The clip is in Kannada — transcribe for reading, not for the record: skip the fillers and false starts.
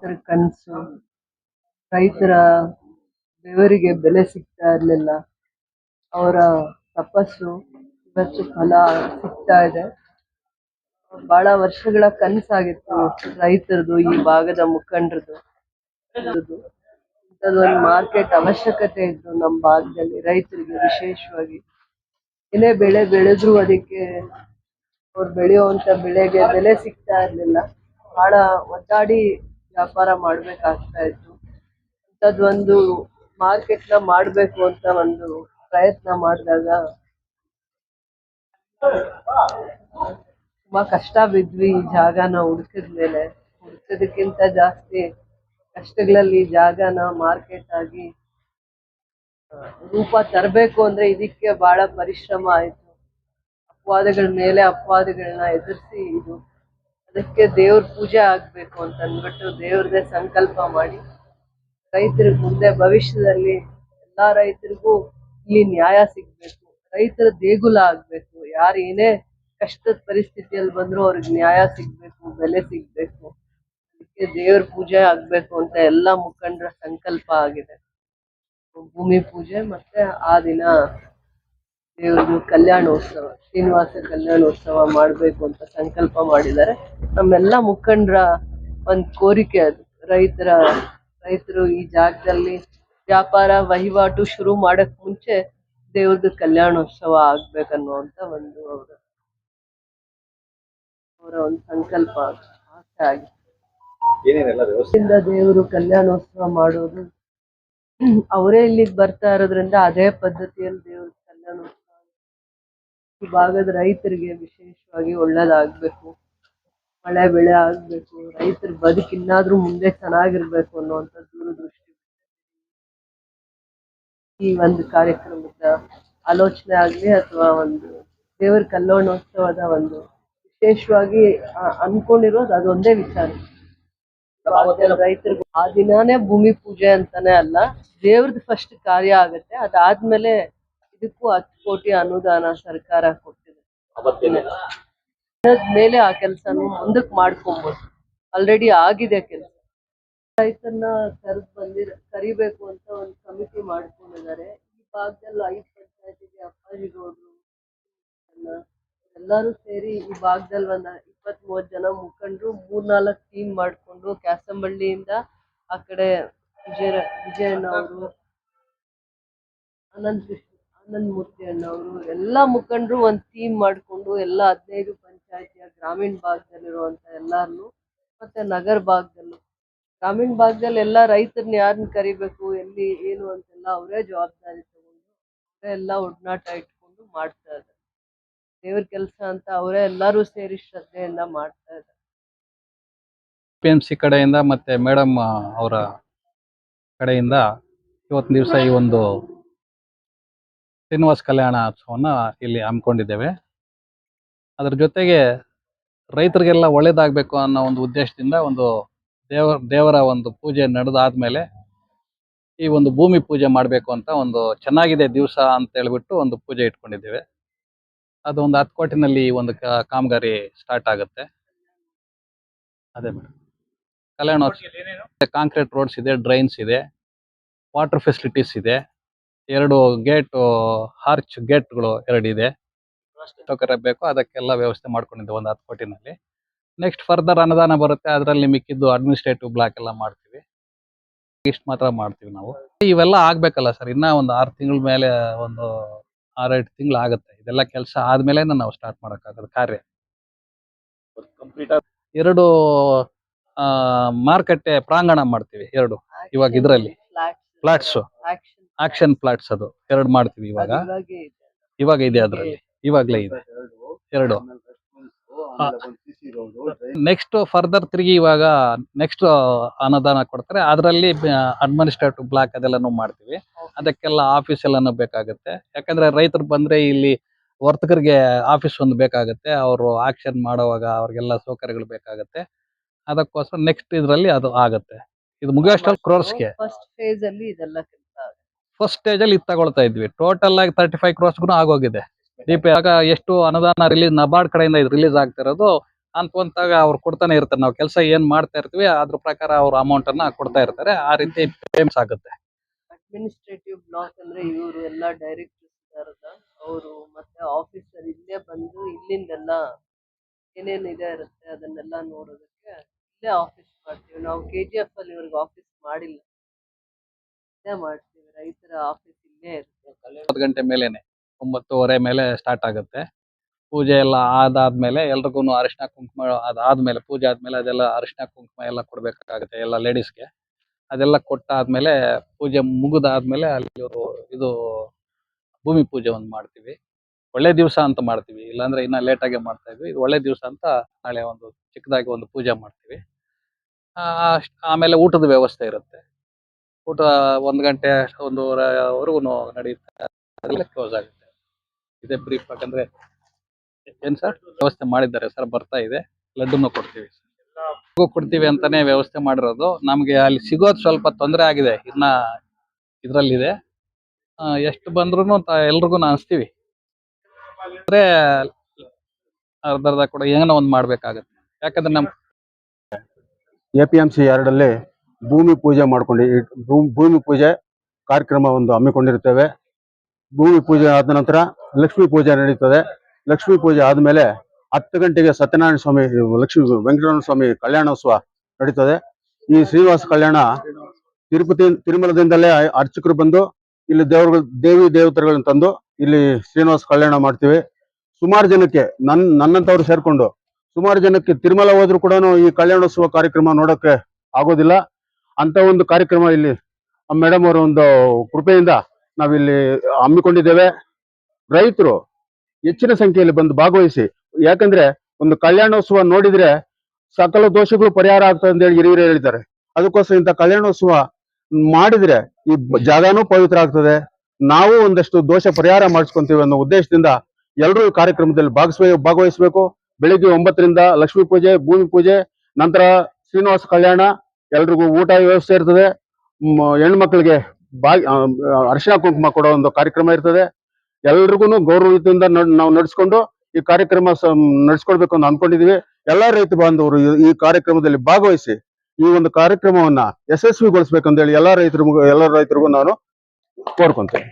ರೈತರ ಕನಸು, ರೈತರ ಬೆವರಿಗೆ ಬೆಲೆ ಸಿಗ್ತಾ ಇರಲಿಲ್ಲ. ಅವರ ತಪಸ್ಸು ಇವತ್ತು ಫಲ ಸಿಗ್ತಾ ಇದೆ. ಬಹಳ ವರ್ಷಗಳ ಕನಸಾಗಿತ್ತು ರೈತರದು, ಈ ಭಾಗದ ಮುಖಂಡರದು. ಇಂಥದ್ದೊಂದು ಮಾರ್ಕೆಟ್ ಅವಶ್ಯಕತೆ ಇತ್ತು ನಮ್ಮ ಭಾಗದಲ್ಲಿ ರೈತರಿಗೆ ವಿಶೇಷವಾಗಿ. ಏನೇ ಬೆಳೆ ಬೆಳೆದ್ರು ಅದಕ್ಕೆ ಅವ್ರು ಬೆಳೆಯುವಂತ ಬೆಳೆಗೆ ಬೆಲೆ ಸಿಗ್ತಾ ಇರ್ಲಿಲ್ಲ. ಬಹಳ ಒದ್ದಾಡಿ ವ್ಯಾಪಾರ ಮಾಡ್ಬೇಕಾಗ್ತಾ ಇತ್ತು. ಇಂಥದ್ದೊಂದು ಮಾರ್ಕೆಟ್ನ ಮಾಡ್ಬೇಕು ಅಂತ ಒಂದು ಪ್ರಯತ್ನ ಮಾಡಿದಾಗ ತುಂಬಾ ಕಷ್ಟ ಬಿದ್ವಿ. ಈ ಜಾಗನ ಹುಡುಕಿದ್ಮೇಲೆ ಹುಡುಕೋದಕ್ಕಿಂತ ಜಾಸ್ತಿ ಕಷ್ಟಗಳಲ್ಲಿ ಜಾಗನ ಮಾರ್ಕೆಟ್ ಆಗಿ ರೂಪ ತರಬೇಕು ಅಂದ್ರೆ ಇದಕ್ಕೆ ಬಹಳ ಪರಿಶ್ರಮ ಆಯ್ತು. ಅಪವಾದಗಳ ಮೇಲೆ ಅಪವಾದಗಳನ್ನ ಎದುರಿಸಿ ಅದಕ್ಕೆ ದೇವ್ರ ಪೂಜೆ ಆಗ್ಬೇಕು ಅಂತ ಅಂದ್ಬಿಟ್ಟು ದೇವ್ರದೇ ಸಂಕಲ್ಪ ಮಾಡಿ ರೈತರಿಗೆ ಮುಂದೆ ಭವಿಷ್ಯದಲ್ಲಿ ಎಲ್ಲಾ ರೈತರಿಗೂ ಇಲ್ಲಿ ನ್ಯಾಯ ಸಿಗ್ಬೇಕು, ರೈತರ ದೇಗುಲ ಆಗ್ಬೇಕು. ಯಾರು ಏನೇ ಕಷ್ಟದ ಪರಿಸ್ಥಿತಿಯಲ್ಲಿ ಬಂದ್ರು ಅವ್ರಿಗೆ ನ್ಯಾಯ ಸಿಗ್ಬೇಕು, ಬೆಲೆ ಸಿಗ್ಬೇಕು. ಅದಕ್ಕೆ ದೇವ್ರ ಪೂಜೆ ಆಗ್ಬೇಕು ಅಂತ ಎಲ್ಲಾ ಮುಖಂಡರ ಸಂಕಲ್ಪ ಆಗಿದೆ. ಭೂಮಿ ಪೂಜೆ ಮತ್ತೆ ಆ ದಿನ ದೇವ್ರದ್ದು ಕಲ್ಯಾಣೋತ್ಸವ, ಶ್ರೀನಿವಾಸ ಕಲ್ಯಾಣೋತ್ಸವ ಮಾಡ್ಬೇಕು ಅಂತ ಸಂಕಲ್ಪ ಮಾಡಿದ್ದಾರೆ. ನಮ್ಮೆಲ್ಲ ಮುಖಂಡರ ಒಂದ್ ಕೋರಿಕೆ ಅದು. ರೈತರು ಈ ಜಾಗದಲ್ಲಿ ವ್ಯಾಪಾರ ವಹಿವಾಟು ಶುರು ಮಾಡಕ್ ಮುಂಚೆ ದೇವ್ರದ್ದು ಕಲ್ಯಾಣೋತ್ಸವ ಆಗ್ಬೇಕನ್ನುವಂತ ಅವರ ಒಂದು ಸಂಕಲ್ಪ, ಆಸೆ ಆಗಿದೆ. ದೇವರು ಕಲ್ಯಾಣೋತ್ಸವ ಮಾಡೋದು, ಅವರೇ ಇಲ್ಲಿಗೆ ಬರ್ತಾ ಇರೋದ್ರಿಂದ ಅದೇ ಪದ್ಧತಿಯಲ್ಲಿ ದೇವ್ರ ಕಲ್ಯಾಣೋತ್ಸವ ಈ ಭಾಗದ ರೈತರಿಗೆ ವಿಶೇಷವಾಗಿ ಒಳ್ಳೇದಾಗ್ಬೇಕು, ಮಳೆ ಬೆಳೆ ಆಗ್ಬೇಕು, ರೈತರ ಬದುಕು ಇನ್ನಾದ್ರೂ ಮುಂದೆ ಚೆನ್ನಾಗಿರ್ಬೇಕು ಅನ್ನುವಂಥ ದೂರದೃಷ್ಟಿ ಈ ಒಂದು ಕಾರ್ಯಕ್ರಮದ ಆಲೋಚನೆ ಆಗ್ಲಿ ಅಥವಾ ಒಂದು ದೇವರ ಕಲ್ಯಾಣೋತ್ಸವದ ಒಂದು ವಿಶೇಷವಾಗಿ ಅನ್ಕೊಂಡಿರೋದು ಅದೊಂದೇ ವಿಚಾರ. ರೈತರಿಗೂ ಆ ದಿನಾನೇ ಭೂಮಿ ಪೂಜೆ ಅಂತಾನೆ ಅಲ್ಲ, ದೇವ್ರದ್ದು ಫಸ್ಟ್ ಕಾರ್ಯ ಆಗತ್ತೆ. ಅದಾದ್ಮೇಲೆ ಇದಕ್ಕೂ 10 ಕೋಟಿ ಅನುದಾನ ಸರ್ಕಾರ ಕೊಟ್ಟಿದೆ. ಮೇಲೆ ಆ ಕೆಲಸನು ಮುಂದಕ್ಕೆ ಮಾಡ್ಕೊಬೋದು. ಆಲ್ರೆಡಿ ಆಗಿದೆ ಕೆಲಸ. ರೈತರನ್ನ ಕರಿಬೇಕು ಅಂತ ಒಂದು ಕಮಿಟಿ ಮಾಡ್ಕೊಂಡಿದ್ದಾರೆ. ಈ ಭಾಗದಲ್ಲಿ 5 ಪಂಚಾಯತಿಗೆ ಅಪ್ಪಾಜಿಗೌಡರು ಎಲ್ಲರೂ ಸೇರಿ ಈ ಭಾಗದಲ್ಲಿ ಒಂದು 20-30 ಜನ ಮುಖಂಡರು 3-4 ಟೀಮ್ ಮಾಡ್ಕೊಂಡು ಕ್ಯಾಸಂಬಳ್ಳಿಯಿಂದ ಆ ಕಡೆ ವಿಜಯಣ್ಣವರು, ಆನಂದ್ ಮೂರ್ತಿ ಅಣ್ಣವರು ಎಲ್ಲಾ ಮುಖಂಡರು ಒಂದ್ ಟೀಮ್ ಮಾಡ್ಕೊಂಡು ಎಲ್ಲ 15 ಪಂಚಾಯತಿಯ ಗ್ರಾಮೀಣ ಭಾಗದಲ್ಲಿರುವಂತ ಎಲ್ಲಾರನ್ನು ಮತ್ತೆ ನಗರ ಭಾಗದಲ್ಲೂ, ಗ್ರಾಮೀಣ ಭಾಗದಲ್ಲಿ ಎಲ್ಲಾ ರೈತರನ್ನ ಯಾರನ್ನ ಕರಿಬೇಕು, ಎಲ್ಲಿ ಏನು ಅಂತೆಲ್ಲ ಅವರೇ ಜವಾಬ್ದಾರಿ ತಗೊಂಡು ಅವರೇ ಎಲ್ಲ ಒಡನಾಟ ಇಟ್ಕೊಂಡು ಮಾಡ್ತಾ ಇದ್ದಾರೆ. ದೇವ್ರ ಕೆಲಸ ಅಂತ ಅವರೇ ಎಲ್ಲರೂ ಸೇರಿ ಶ್ರದ್ಧೆಯಿಂದ ಮಾಡ್ತಾ ಇದ್ದಾರೆ. PMC ಕಡೆಯಿಂದ ಮತ್ತೆ ಮೇಡಮ್ ಅವರ ಕಡೆಯಿಂದ ಇವತ್ತಿನ ದಿವಸ ಈ ಒಂದು ಶ್ರೀನಿವಾಸ ಕಲ್ಯಾಣೋತ್ಸವನ ಇಲ್ಲಿ ಹಮ್ಮಿಕೊಂಡಿದ್ದೇವೆ. ಅದರ ಜೊತೆಗೆ ರೈತರಿಗೆಲ್ಲ ಒಳ್ಳೇದಾಗಬೇಕು ಅನ್ನೋ ಒಂದು ಉದ್ದೇಶದಿಂದ ಒಂದು ದೇವರ ಒಂದು ಪೂಜೆ ನಡೆದಾದ್ಮೇಲೆ ಈ ಒಂದು ಭೂಮಿ ಪೂಜೆ ಮಾಡಬೇಕು ಅಂತ ಒಂದು ಚೆನ್ನಾಗಿದೆ ದಿವಸ ಅಂತ ಹೇಳ್ಬಿಟ್ಟು ಒಂದು ಪೂಜೆ ಇಟ್ಕೊಂಡಿದ್ದೇವೆ. ಅದು ಒಂದು 10 ಕೋಟಿನಲ್ಲಿ ಒಂದು ಕಾಮಗಾರಿ ಸ್ಟಾರ್ಟ್ ಆಗುತ್ತೆ. ಅದೇ ಮೇಡಮ್ ಕಲ್ಯಾಣೋತ್ಸವ ಕಾಂಕ್ರೀಟ್ ರೋಡ್ಸ್ ಇದೆ, ಡ್ರೈನ್ಸ್ ಇದೆ, ವಾಟರ್ ಫೆಸಿಲಿಟೀಸ್ ಇದೆ, 2 ಗೇಟ್ ಆರ್ಚ್ ಗೇಟ್ಗಳು 2 ಇದೆ. ಸೌಕರ್ಯ ಬೇಕು, ಅದಕ್ಕೆಲ್ಲ ವ್ಯವಸ್ಥೆ ಮಾಡ್ಕೊಂಡಿದ್ದೇವೆ ಒಂದು 10 ಕೋಟಿನಲ್ಲಿ. ನೆಕ್ಸ್ಟ್ ಫರ್ದರ್ ಅನುದಾನ ಬರುತ್ತೆ, ಅದರಲ್ಲಿ ಮಿಕ್ಕಿದ್ದು ಅಡ್ಮಿನಿಸ್ಟ್ರೇಟಿವ್ ಬ್ಲಾಕ್ ಎಲ್ಲ ಮಾಡ್ತೀವಿ. ಇಷ್ಟು ಮಾತ್ರ ಮಾಡ್ತೀವಿ ನಾವು. ಇವೆಲ್ಲ ಆಗ್ಬೇಕಲ್ಲ ಸರ್, ಇನ್ನ ಒಂದು 6 ತಿಂಗಳ ಮೇಲೆ ಒಂದು 6-8 ತಿಂಗಳು ಆಗುತ್ತೆ. ಇದೆಲ್ಲ ಕೆಲಸ ಆದ್ಮೇಲೆ ನಾವು ಸ್ಟಾರ್ಟ್ ಮಾಡೋಕ್ಕಾಗೋದು ಕಾರ್ಯ. 2 ಮಾರುಕಟ್ಟೆ ಪ್ರಾಂಗಣ ಮಾಡ್ತೀವಿ, 2 ಇವಾಗ ಇದರಲ್ಲಿ ಫ್ಲಾಟ್ಸ್, ಆಕ್ಷನ್ ಫ್ಲಾಟ್ಸ್ ಅದು 2 ಮಾಡ್ತೀವಿ ಇವಾಗ ಇದೆ, ಅದರಲ್ಲಿ ಇವಾಗಲೇ ಇದೆ 2. ನೆಕ್ಸ್ಟ್ ಫರ್ದರ್ ತಿರುಗಿ ಇವಾಗ ನೆಕ್ಸ್ಟ್ ಅನುದಾನ ಕೊಡ್ತಾರೆ, ಅದರಲ್ಲಿ ಅಡ್ಮಿನಿಸ್ಟ್ರೇಟಿವ್ ಬ್ಲಾಕ್ ಅದೆಲ್ಲನೂ ಮಾಡ್ತೀವಿ. ಅದಕ್ಕೆಲ್ಲ ಆಫೀಸ್ ಎಲ್ಲಾನು ಬೇಕಾಗುತ್ತೆ. ಯಾಕಂದ್ರೆ ರೈತರು ಬಂದ್ರೆ ಇಲ್ಲಿ ವರ್ತಕರಿಗೆ ಆಫೀಸ್ ಒಂದು ಬೇಕಾಗುತ್ತೆ, ಅವರು ಆಕ್ಷನ್ ಮಾಡುವಾಗ ಅವ್ರಿಗೆಲ್ಲ ಸೌಕರ್ಯಗಳು ಬೇಕಾಗುತ್ತೆ. ಅದಕ್ಕೋಸ್ಕರ ನೆಕ್ಸ್ಟ್ ಇದರಲ್ಲಿ ಅದು ಆಗುತ್ತೆ. ಇದು ಮುಗಿಯೋಷ್ಟರಲ್ಲಿ ಕ್ರೋರ್ಸ್ಗೆ ಫಸ್ಟ್ ಸ್ಟೇಜ್ ಅಲ್ಲಿ ಇದು ತಗೊಳ್ತಾ ಇದ್ವಿ. ಟೋಟಲ್ ಆಗಿ 35 ಕ್ರೋರ್ಸ್ಗೂ ಆಗೋಗಿದೆ. ಎಷ್ಟು ಅನುದಾನ ರಿಲೀಸ್ ನಬಾರ್ಡ್ ಕಡೆಯಿಂದ ಇದು ರಿಲೀಸ್ ಆಗ್ತಿರೋದು ಅನ್ಕೊಂತಾಗ ಅವ್ರು ಕೊಡ್ತಾನೆ ಇರ್ತಾರೆ. ನಾವು ಕೆಲಸ ಏನ್ ಮಾಡ್ತಾ ಇರ್ತೀವಿ ಅದ್ರ ಪ್ರಕಾರ ಅವ್ರ ಅಮೌಂಟ್ ಅನ್ನ ಕೊಡ್ತಾ ಇರ್ತಾರೆ. ಆ ರೀತಿ ಪೇಮೆಂಟ್ಸ್ ಆಗುತ್ತೆ. ಅಡ್ಮಿನಿಸ್ಟ್ರೇಟಿವ್ ಬ್ಲಾಕ್ ಅಂದ್ರೆ ಇವರು ಎಲ್ಲ ಡೈರೆಕ್ಟರ್ಸ್ ಇದಾರಲ್ಲ, ಅವರು ಮತ್ತೆ ಆಫೀಸರ್ ಇಲ್ಲೇ ಬಂದು ಇಲ್ಲಿಂದೆಲ್ಲ ಏನೇನಿದೆ ಇರುತ್ತೆ ಅದನ್ನೆಲ್ಲ ನೋಡೋದಕ್ಕೆ ಇಲ್ಲೇ ಆಫೀಸ್ ಮಾಡ್ತೀವಿ ನಾವು. KGF ಅಲ್ಲಿ ಇವ್ರಿಗೆ ಆಫೀಸ್ ಮಾಡಿಲ್ಲ, ಇಲ್ಲೇ ಮಾಡ್ತೀವಿ. ರೈತರ ಆಫೀಸ್ ಇಲ್ಲೇ ಇರುತ್ತೆ. 9 ಗಂಟೆ ಮೇಲೇನೆ, 9:30 ಮೇಲೆ ಸ್ಟಾರ್ಟ್ ಆಗುತ್ತೆ. ಪೂಜೆ ಎಲ್ಲ ಆದಾದ್ಮೇಲೆ ಎಲ್ರಿಗೂ ಅರಿಶಿನ ಕುಂಕುಮ ಅದಾದ್ಮೇಲೆ, ಪೂಜೆ ಆದ್ಮೇಲೆ ಅದೆಲ್ಲ ಅರಿಶಿನ ಕುಂಕುಮ ಎಲ್ಲ ಕೊಡ್ಬೇಕಾಗುತ್ತೆ ಎಲ್ಲ ಲೇಡೀಸ್ಗೆ. ಅದೆಲ್ಲ ಕೊಟ್ಟಾದ್ಮೇಲೆ ಪೂಜೆ ಮುಗಿದಾದ್ಮೇಲೆ ಅಲ್ಲಿ ಇದು ಭೂಮಿ ಪೂಜೆ ಒಂದು ಮಾಡ್ತೀವಿ. ಒಳ್ಳೆ ದಿವಸ ಅಂತ ಮಾಡ್ತೀವಿ, ಇಲ್ಲಾಂದ್ರೆ ಇನ್ನ ಲೇಟ್ ಆಗಿ ಮಾಡ್ತಾ ಇದ್ವಿ. ಇದು ಒಳ್ಳೆ ದಿವಸ ಅಂತ ನಾಳೆ ಒಂದು ಚಿಕ್ಕದಾಗಿ ಒಂದು ಪೂಜೆ ಮಾಡ್ತೀವಿ. ಆಮೇಲೆ ಊಟದ ವ್ಯವಸ್ಥೆ ಇರುತ್ತೆ. ಊಟ 1 ಗಂಟೆ 1:30ವರೆಗೂ ನಡೆಯುತ್ತೆ. ಅದೆಲ್ಲ ಕ್ಲೋಸ್ ಆಗುತ್ತೆ. ಇದೇ ಬ್ರೀಫ್. ಯಾಕಂದ್ರೆ ಏನ್ ಸರ್ ವ್ಯವಸ್ಥೆ ಮಾಡಿದ್ದಾರೆ ಸರ್, ಬರ್ತಾ ಇದೆ. ಲಡ್ಡುನು ಕೊಡ್ತೀವಿ, ಕೊಡ್ತೀವಿ ಅಂತಾನೆ ವ್ಯವಸ್ಥೆ ಮಾಡಿರೋದು. ನಮ್ಗೆ ಅಲ್ಲಿ ಸಿಗೋದು ಸ್ವಲ್ಪ ತೊಂದರೆ ಆಗಿದೆ, ಇನ್ನ ಇದ್ರಲ್ಲಿದೆ. ಎಷ್ಟು ಬಂದ್ರು ಎಲ್ರಿಗೂ ಅನ್ಸ್ತೀವಿ ಅಂದ್ರೆ ಅರ್ಧ ಕೂಡ ಏನೋ ಒಂದ್ ಮಾಡ್ಬೇಕಾಗತ್ತೆ. ಯಾಕಂದ್ರೆ ನಮ್ APMC 2 ಭೂಮಿ ಪೂಜೆ ಮಾಡ್ಕೊಂಡು ಭೂಮಿ ಪೂಜೆ ಕಾರ್ಯಕ್ರಮ ಒಂದು ಹಮ್ಮಿಕೊಂಡಿರ್ತೇವೆ. ಭೂಮಿ ಪೂಜೆ ಆದ ನಂತರ ಲಕ್ಷ್ಮೀ ಪೂಜೆ ನಡೀತದೆ. ಲಕ್ಷ್ಮೀ ಪೂಜೆ ಆದ್ಮೇಲೆ 10 ಗಂಟೆಗೆ ಸತ್ಯನಾರಾಯಣ ಸ್ವಾಮಿ, ಲಕ್ಷ್ಮೀ ವೆಂಕಟರಮಣ ಸ್ವಾಮಿ ಕಲ್ಯಾಣೋತ್ಸವ ನಡೀತದೆ. ಈ ಶ್ರೀನಿವಾಸ ಕಲ್ಯಾಣ ತಿರುಮಲದಿಂದಲೇ ಅರ್ಚಕರು ಬಂದು ಇಲ್ಲಿ ದೇವಿ ದೇವತೆಗಳನ್ನ ತಂದು ಇಲ್ಲಿ ಶ್ರೀನಿವಾಸ ಕಲ್ಯಾಣ ಮಾಡ್ತೀವಿ. ಸುಮಾರು ಜನಕ್ಕೆ ನನ್ನಂತವ್ರು ಸೇರ್ಕೊಂಡು ಸುಮಾರು ಜನಕ್ಕೆ ತಿರುಮಲ ಹೋದ್ರು ಕೂಡ ಈ ಕಲ್ಯಾಣೋತ್ಸವ ಕಾರ್ಯಕ್ರಮ ನೋಡೋಕೆ ಆಗೋದಿಲ್ಲ. ಅಂತ ಒಂದು ಕಾರ್ಯಕ್ರಮ ಇಲ್ಲಿ ಮೇಡಮ್ ಅವರ ಒಂದು ಕೃಪೆಯಿಂದ ನಾವಿಲ್ಲಿ ಹಮ್ಮಿಕೊಂಡಿದ್ದೇವೆ. ರೈತರು ಹೆಚ್ಚಿನ ಸಂಖ್ಯೆಯಲ್ಲಿ ಬಂದು ಭಾಗವಹಿಸಿ, ಯಾಕಂದ್ರೆ ಒಂದು ಕಲ್ಯಾಣೋತ್ಸವ ನೋಡಿದ್ರೆ ಸಕಲ ದೋಷಗಳು ಪರಿಹಾರ ಆಗ್ತದೆ ಅಂತ ಹೇಳಿ ಹಿರಿಯರು ಹೇಳಿದ್ದಾರೆ. ಅದಕ್ಕೋಸ್ಕರ ಇಂಥ ಕಲ್ಯಾಣೋತ್ಸವ ಮಾಡಿದ್ರೆ ಈ ಜಾಗನೂ ಪವಿತ್ರ ಆಗ್ತದೆ, ನಾವು ಒಂದಷ್ಟು ದೋಷ ಪರಿಹಾರ ಮಾಡಿಸ್ಕೊಂತೀವಿ ಅನ್ನೋ ಉದ್ದೇಶದಿಂದ ಎಲ್ಲರೂ ಈ ಕಾರ್ಯಕ್ರಮದಲ್ಲಿ ಭಾಗವಹಿಸಬೇಕು. ಬೆಳಿಗ್ಗೆ 9ರಿಂದ ಲಕ್ಷ್ಮೀ ಪೂಜೆ, ಭೂಮಿ ಪೂಜೆ, ನಂತರ ಶ್ರೀನಿವಾಸ ಕಲ್ಯಾಣ, ಎಲ್ರಿಗೂ ಊಟ ವ್ಯವಸ್ಥೆ ಇರ್ತದೆ. ಹೆಣ್ಮಕ್ಳಿಗೆ ಅರಿಶಿನ ಕುಂಕುಮ ಕೊಡೋ ಒಂದು ಕಾರ್ಯಕ್ರಮ ಇರ್ತದೆ. ಎಲ್ರಿಗೂ ಗೌರವದಿಂದ ನಾವು ನಡೆಸ್ಕೊಂಡು ಈ ಕಾರ್ಯಕ್ರಮ ನಡೆಸ್ಕೊಳ್ಬೇಕು ಅಂತ ಅನ್ಕೊಂಡಿದೀವಿ. ಎಲ್ಲಾ ರೈತ ಬಾಂಧವರು ಈ ಕಾರ್ಯಕ್ರಮದಲ್ಲಿ ಭಾಗವಹಿಸಿ ಈ ಒಂದು ಕಾರ್ಯಕ್ರಮವನ್ನ ಯಶಸ್ವಿಗೊಳಿಸ್ಬೇಕಂತ ಹೇಳಿ ಎಲ್ಲಾ ರೈತರಿಗೂ ನಾನು ಕೋರ್ಕೊಂತೇನೆ.